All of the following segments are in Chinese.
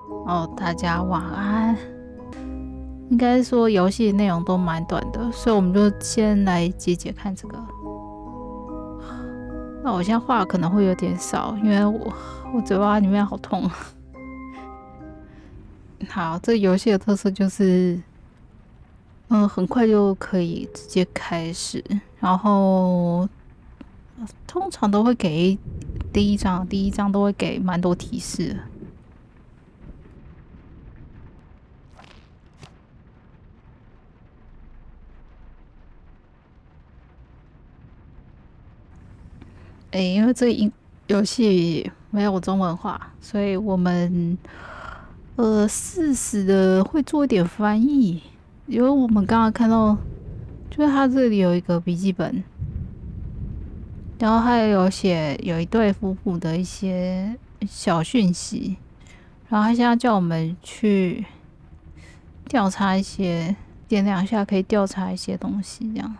哦，大家晚安。应该说游戏内容都蛮短的，所以我们就先来解解看这个。那我现在话可能会有点少，因为我嘴巴里面好痛。好，这游戏的特色就是，很快就可以直接开始，然后通常都会给第一章都会给蛮多提示的。因为这个游戏没有中文化，所以我们适时的会做一点翻译。因为我们刚刚看到，就是它这里有一个笔记本，然后还有写有一对夫妇的一些小讯息，然后他现在叫我们去调查一些，点两下可以调查一些东西，这样。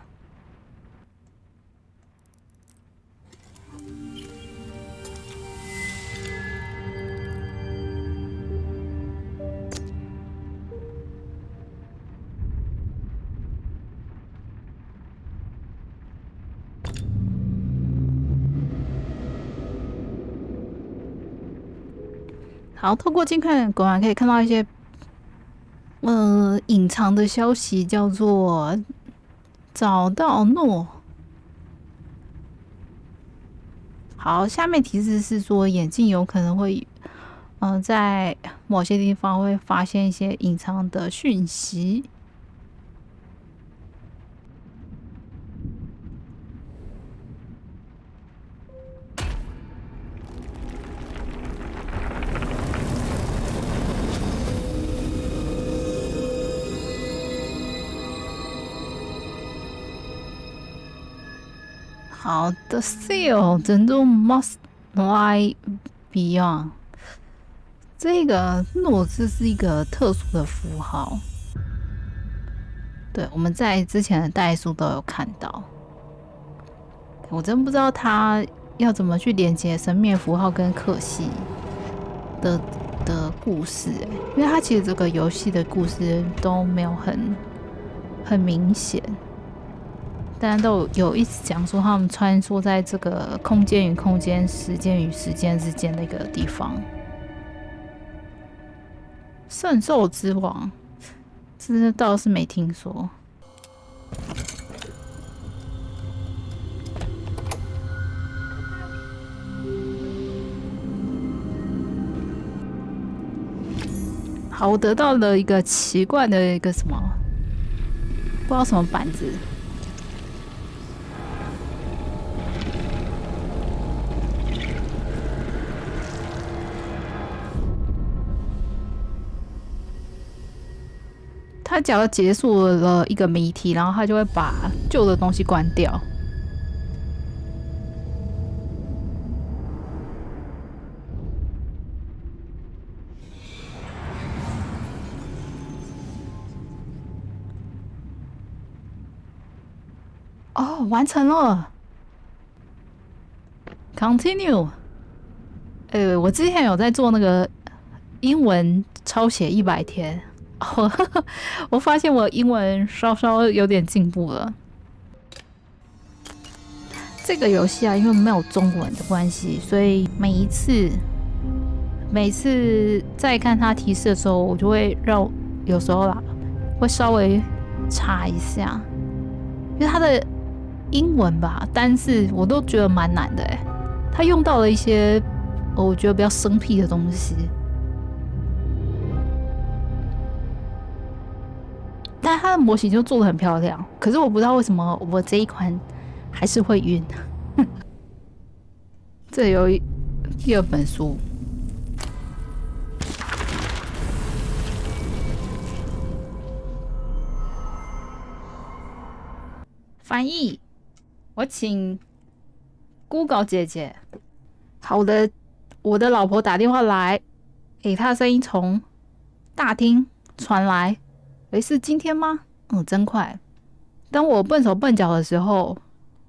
好，透过近看，果然可以看到一些隐藏的消息，叫做找到诺。好，下面提示是说眼镜有可能会，在某些地方会发现一些隐藏的讯息。好的 seal 珍珠 must lie beyond。这个诺字是一个特殊的符号，对，我们在之前的代数都有看到。我真不知道他要怎么去连接神秘符号跟克系的故事，因为他其实这个游戏的故事都没有很明显。但都有一直讲说他们穿梭在这个空间与空间、时间与时间之间的一个地方。圣兽之王，这倒是没听说。好，我得到了一个奇怪的一个什么，不知道什么板子。他只要结束了一个谜题，然后他就会把旧的东西关掉。哦，完成了 ，Continue。我之前有在做那个英文抄写100天。我发现我英文稍稍有点进步了。这个游戏啊，因为没有中文的关系，所以每次在看它提示的时候，我就会有时候啦，会稍微查一下，因为它的英文吧单字我都觉得蛮难的它用到了一些我觉得比较生僻的东西。但它的模型就做的很漂亮，可是我不知道为什么我这一款还是会晕。这有第二本书，翻译，我请 Google 姐姐。好的，我的老婆打电话来，她的声音从大厅传来。是今天吗？真快。当我笨手笨脚的时候，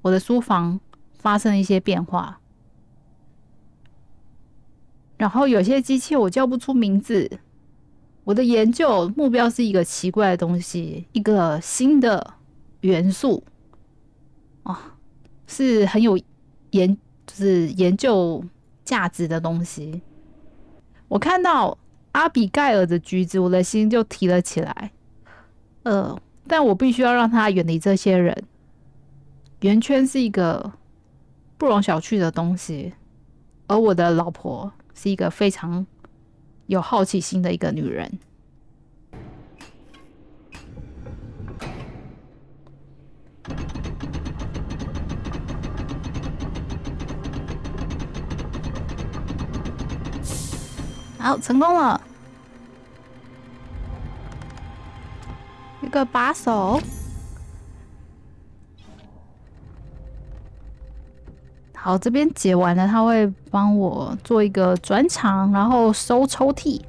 我的书房发生了一些变化，然后有些机器我叫不出名字，我的研究目标是一个奇怪的东西，一个新的元素啊，是很有就是研究价值的东西。我看到阿比盖尔的橘子，我的心就提了起来。但我必须要让他远离这些人。圆圈是一个不容小觑的东西，而我的老婆是一个非常有好奇心的一个女人。好，成功了，一个把手。好，这边解完了，他会帮我做一个转场，然后收抽屉。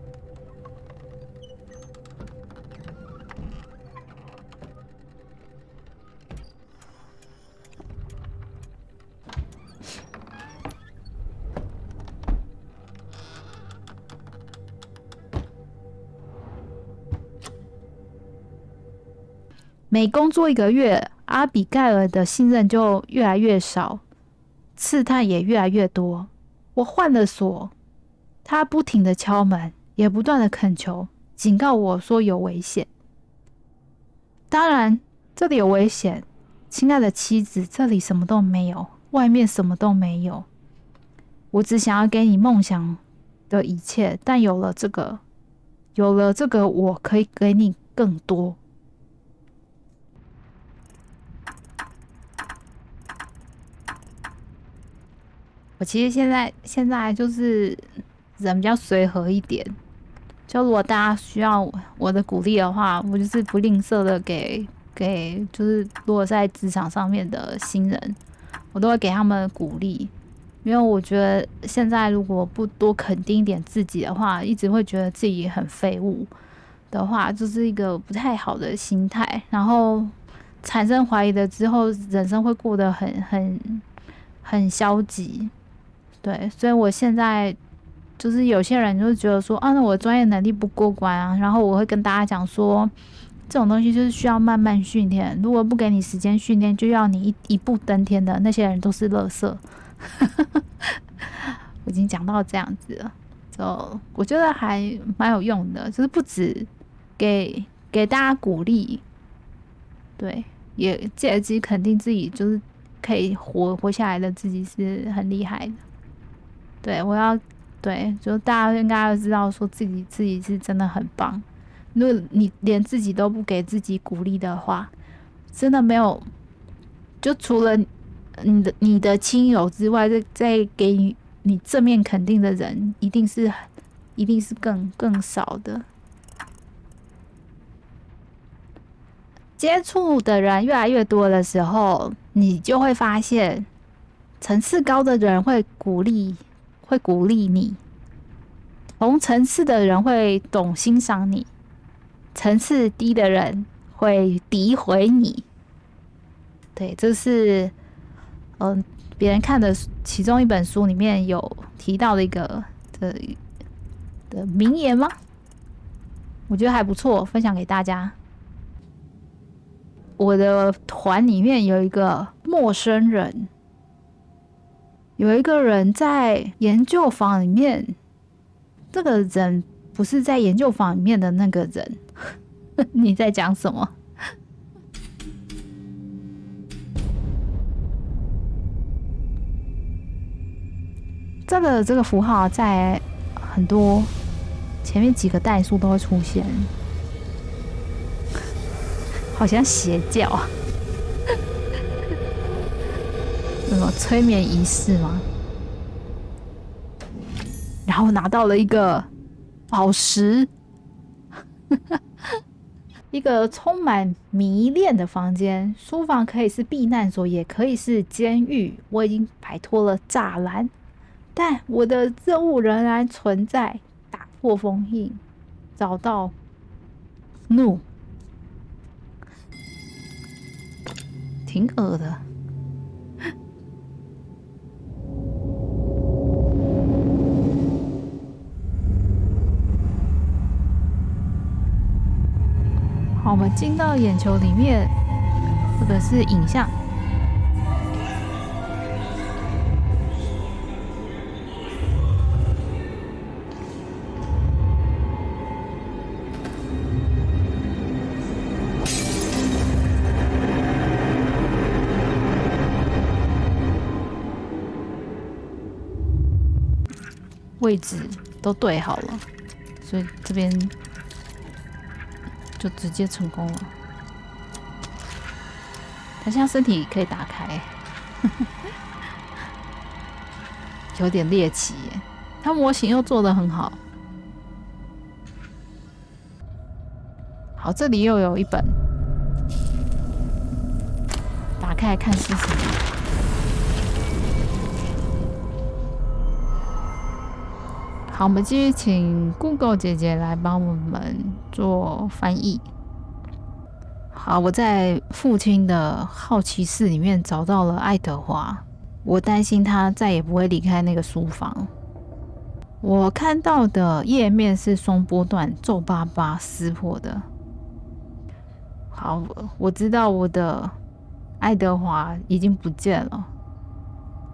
每工作1个月，阿比盖尔的信任就越来越少，刺探也越来越多。我换了锁，他不停的敲门，也不断的恳求，警告我说有危险。当然，这里有危险，亲爱的妻子，这里什么都没有，外面什么都没有。我只想要给你梦想的一切，但有了这个，我可以给你更多。我其实现在就是人比较随和一点，就如果大家需要我的鼓励的话，我就是不吝啬的给就是如果在职场上面的新人，我都会给他们鼓励，因为我觉得现在如果不多肯定一点自己的话，一直会觉得自己很废物的话，就是一个不太好的心态，然后产生怀疑了之后，人生会过得很消极。对，所以我现在就是有些人就觉得说，那我专业能力不过关啊，然后我会跟大家讲说，这种东西就是需要慢慢训练，如果不给你时间训练，就要你一步登天的那些人都是垃圾。我已经讲到这样子了，就我觉得还蛮有用的，就是不止给大家鼓励，对，也借机肯定自己，就是可以活下来的自己是很厉害的。对，对，就大家应该要知道，说自己是真的很棒。如果你连自己都不给自己鼓励的话，真的没有，就除了你的亲友之外，再给你正面肯定的人，一定是更少的。接触的人越来越多的时候，你就会发现，层次高的人会鼓励你，同层次的人会懂欣赏你，层次低的人会诋毁你。对，这是别人看的其中一本书里面有提到的一个的名言吗？我觉得还不错，分享给大家。我的团里面有一个陌生人。有一个人在研究房里面，这个人不是在研究房里面的那个人。你在讲什么？这个符号在很多前面几个代数都会出现，好像邪教啊。什么催眠仪式吗？然后拿到了一个宝石，一个充满迷恋的房间。书房可以是避难所，也可以是监狱。我已经摆脱了栅栏，但我的任务仍然存在：打破封印，找到怒。挺恶的。们进到眼球里面，这个是影像。位置都对好了，所以这边就直接成功了。他现在身体可以打开，有点猎奇耶。他模型又做得很好。好，这里又有一本，打开来看是什么。好，我们继续请 Google 姐姐来帮我们做翻译。好，我在父亲的好奇室里面找到了爱德华，我担心他再也不会离开那个书房。我看到的页面是双波段、皱巴巴、撕破的。好，我知道我的爱德华已经不见了，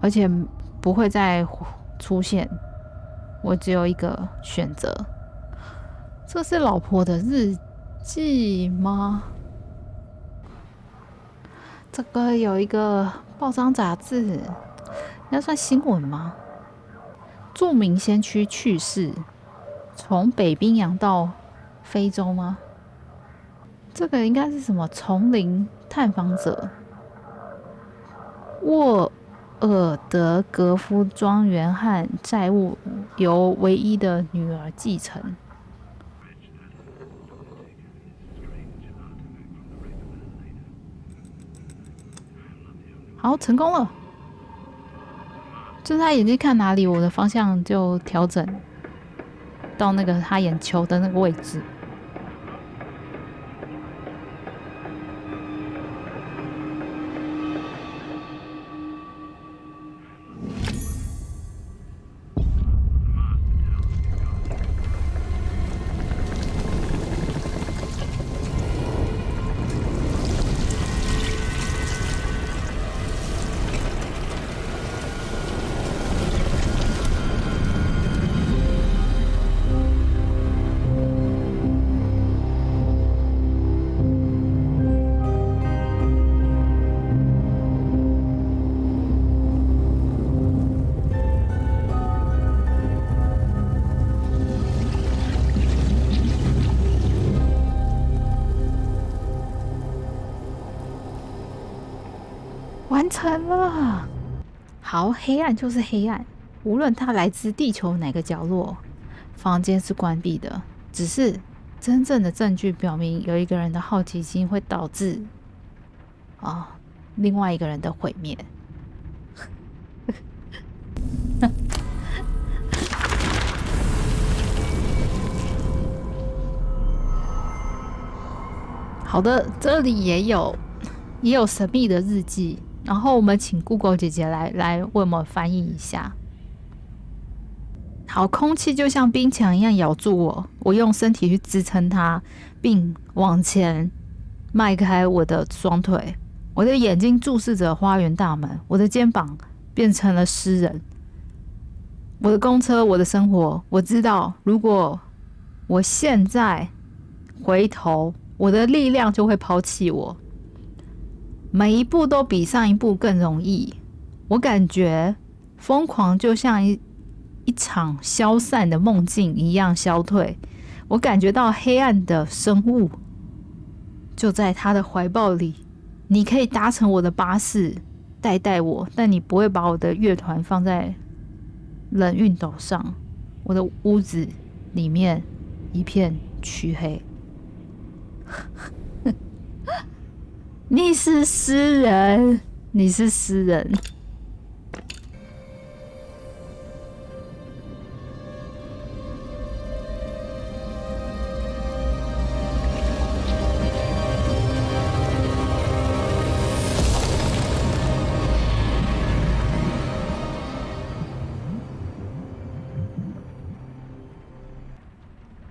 而且不会再出现。我只有一个选择，这是老婆的日记吗？这个有一个报章杂志，那算新闻吗？著名先驱去世，从北冰洋到非洲吗？这个应该是什么丛林探访者？沃尔德格夫庄园和债务由唯一的女儿继承。好，成功了！就是他眼睛看哪里，我的方向就调整到那个他眼球的那个位置。完成了！好，黑暗就是黑暗，无论它来自地球哪个角落，房间是关闭的。只是真正的证据表明，有一个人的好奇心会导致另外一个人的毁灭。好的，这里也有神秘的日记。然后我们请 Google 姐姐来为我们翻译一下。好，空气就像冰墙一样咬住我，我用身体去支撑它，并往前迈开我的双腿。我的眼睛注视着花园大门，我的肩膀变成了诗人。我的公车，我的生活，我知道，如果我现在回头，我的力量就会抛弃我。每一步都比上一步更容易。我感觉疯狂就像一场消散的梦境一样消退。我感觉到黑暗的生物就在他的怀抱里。你可以搭乘我的巴士带我，但你不会把我的乐团放在冷熨斗上。我的屋子里面一片黢黑。你是诗人，你是诗人。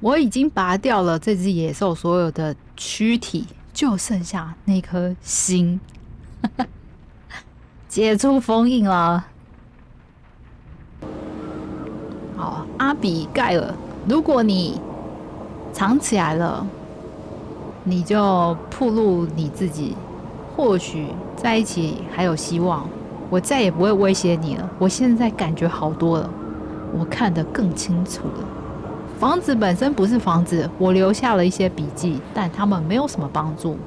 我已经拔掉了这只野兽所有的躯体，就剩下那颗心，解除封印了。好，阿比盖尔，如果你藏起来了，你就暴露你自己，或许在一起还有希望。我再也不会威胁你了。我现在感觉好多了，我看得更清楚了。房子本身不是房子，我留下了一些笔记，但他们没有什么帮助。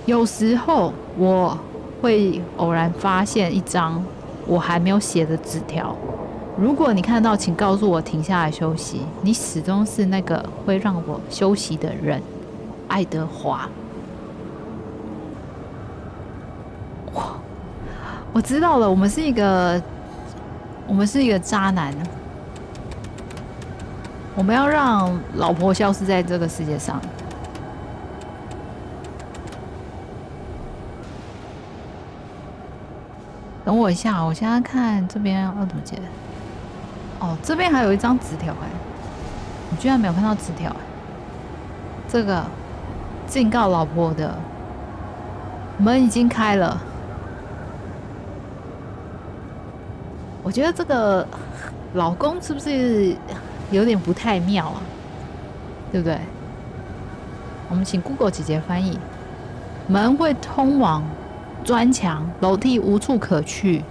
有时候我会偶然发现一张我还没有写的纸条。如果你看到，请告诉我停下来休息。你始终是那个会让我休息的人，爱德华。我知道了，我们是一个渣男。我们要让老婆消失在这个世界上。等我一下，我现在看这边要怎么解。哦，这边还有一张纸条哎，你居然没有看到纸条哎！这个警告老婆的门已经开了。我觉得这个老公是不是有点不太妙啊？对不对？我们请 Google 姐姐翻译。门会通往砖墙，楼梯无处可去，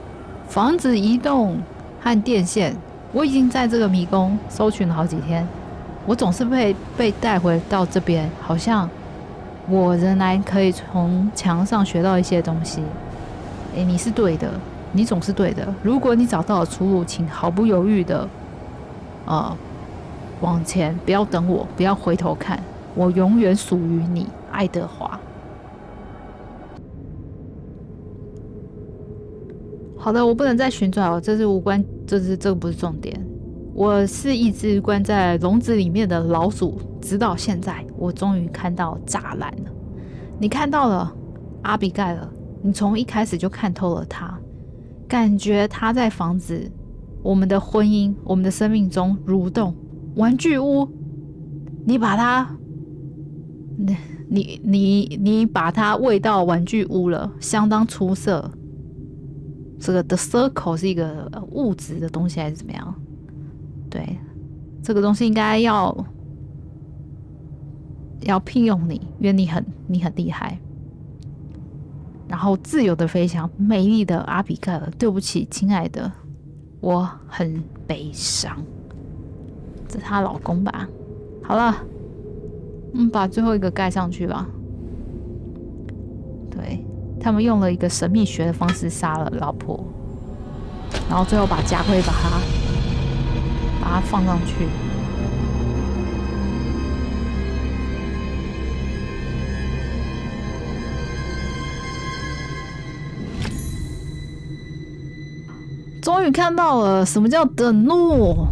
房子移动和电线。我已经在这个迷宫搜寻了好几天，我总是被带回到这边，好像我仍然可以从墙上学到一些东西。你是对的。你总是对的。如果你找到了出路，请毫不犹豫的，往前，不要等我，不要回头看，我永远属于你，爱德华。好的，我不能再旋转了，这是无关，这个不是重点。我是一只关在笼子里面的老鼠，直到现在，我终于看到栅栏了。你看到了，阿比盖尔，你从一开始就看透了他。感觉他在房子，我们的婚姻，我们的生命中蠕动。玩具屋，你把它，你把它喂到玩具屋了，相当出色。这个 The Circle 是一个物质的东西还是怎么样？对，这个东西应该要聘用你，因为你很厉害。然后自由的飞翔，美丽的阿比盖尔。对不起，亲爱的，我很悲伤。这是她老公吧？好了，把最后一个盖上去吧。对，他们用了一个神秘学的方式杀了老婆，然后最后把家徽把它放上去。终于看到了什么叫等路。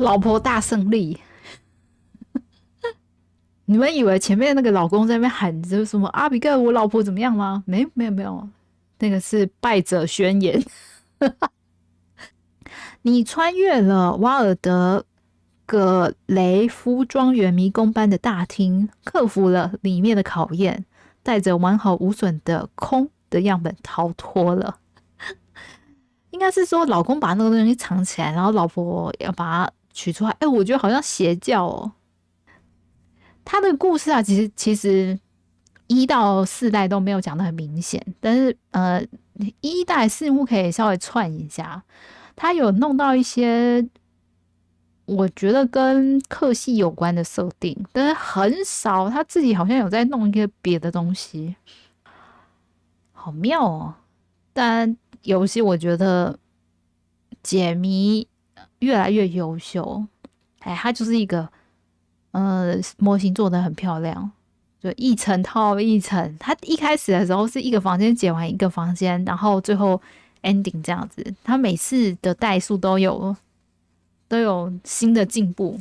老婆大胜利。你们以为前面那个老公在那边喊着什么阿比盖尔我老婆怎么样吗？没有没有没有，那个是败者宣言。你穿越了瓦尔德葛雷夫庄园迷宫般的大厅，克服了里面的考验，带着完好无损的空的样本逃脱了。应该是说老公把那个东西藏起来，然后老婆要把它取出来。哎，我觉得好像邪教哦。他的故事啊，其实1到4代都没有讲的很明显，但是1代似乎可以稍微串一下。他有弄到一些我觉得跟克系有关的设定，但是很少他自己好像有在弄一些别的东西，好妙哦。但游戏我觉得解谜越来越优秀，哎，它就是一个模型做的很漂亮，就一层套一层。它一开始的时候是一个房间解完一个房间，然后最后 ending 这样子。它每次的代数都有新的进步。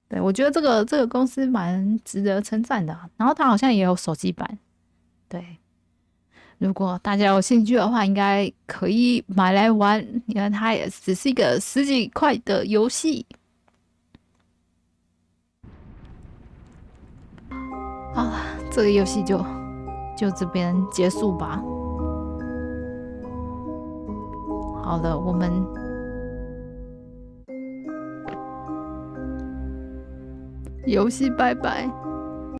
对，我觉得这个公司蛮值得称赞的啊。然后它好像也有手机版，对。如果大家有兴趣的话，应该可以买来玩，因为它也只是一个十几块的游戏。好了，这个游戏就这边结束吧。好了，我们游戏拜拜。